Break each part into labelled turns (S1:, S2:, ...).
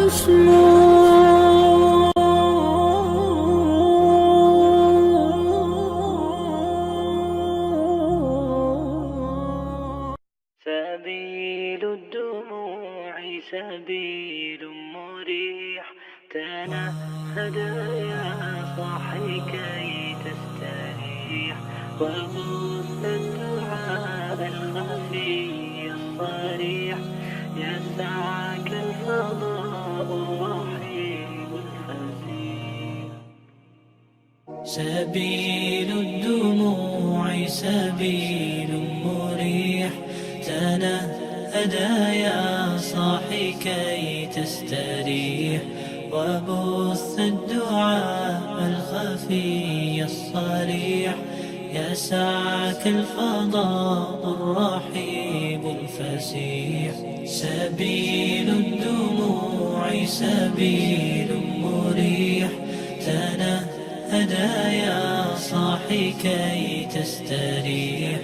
S1: سبيل الدموع سبيل مريح، تنهد يا صاحي كي تستريح، وبث الدعاء الخفي الصريح، يسعك الفضاء الرحيم الفسيح. سبيل الدموع سبيل مريح، تنهد يا صاحي كي تستريح، وبث الدعاء الخفي الصريح، يسعك الفضاء الرحيب الفسيح. سبيل الدموع سبيل مريح، تنهد يا صاحي كي تستريح،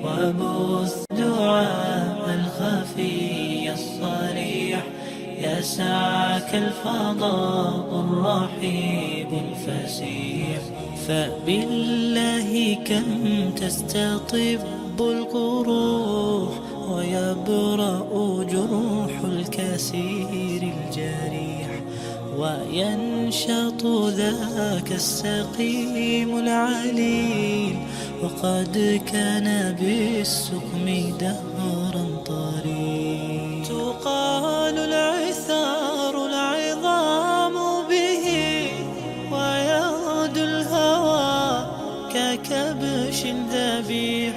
S1: وبث الدعاء الخفي الصريح، يسعك الفضاء الرحيب الفسيح. فبالله كم تستطب القروح، ويبرأ جروح الكسير الجريح، وينشط ذاك السقيم العليل، وقد كان بالسقم دهرا طريق. تقال العثار العظام به، ويغدو الهوى ككبش ذبيح،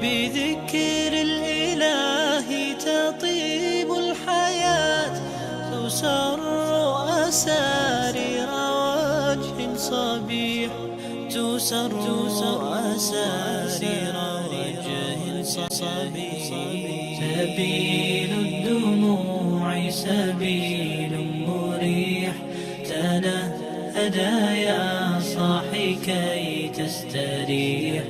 S1: بذكر الإله تطيب الحياة، تسر أسارير وجه صبيح، تسر أسارير وجه صبيح. سبيل الدموع سبيل مريح، تنهد يا صاحي كي تستريح،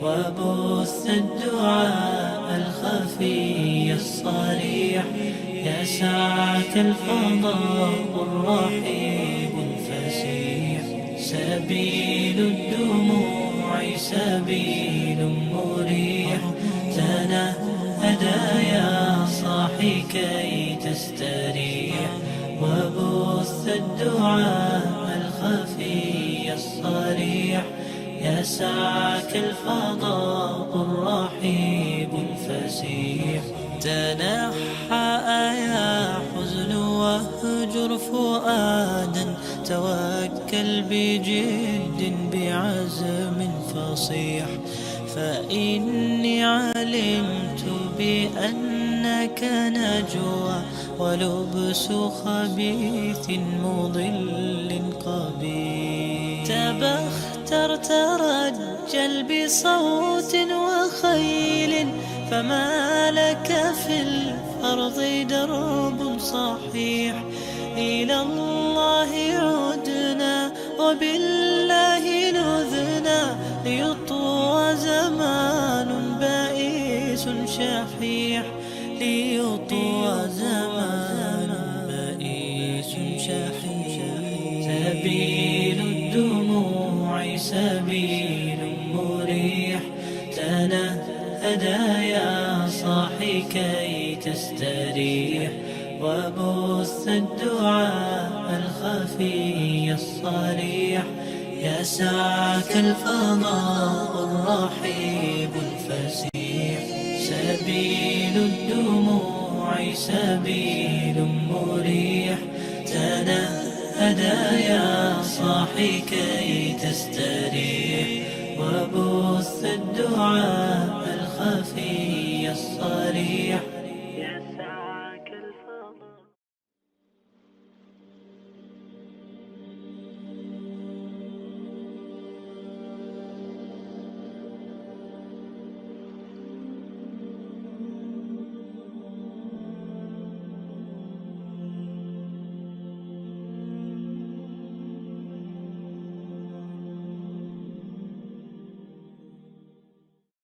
S1: وبث الدعاء الخفي الصريح، يسعك الفضاء الرحيب الفسيح. سبيل الدموع سبيل مريح، تنهد يا صاحي كي تستريح، وبث الدعاء الخفي الصريح، يسعك الفضاء الرحيب الفسيح. تنحى يا حزن واهجر فؤادا، توكل بجد بعزم فصيح، فإني علمت بأنك نجوى، ولبس خبيث مضل قبيح. تبختر ترجل بصوت وخيل، فما لك في الأرض درب صحيح. إلى الله عدنا وبالله نذنا، ليطوى زمان بائس شحيح، ليطوى زمان بائس شحيح. سبيل الدموع سبيل مريح، تنهد يا صاحي كي تستريح، وبث الدعاء الخفي الصريح، يسعك الفضاء الرحيب الفسيح. سبيل الدموع سبيل مريح، تنهد يا صاحي كي تستريح، وبث الدعاء الخفي الصريح،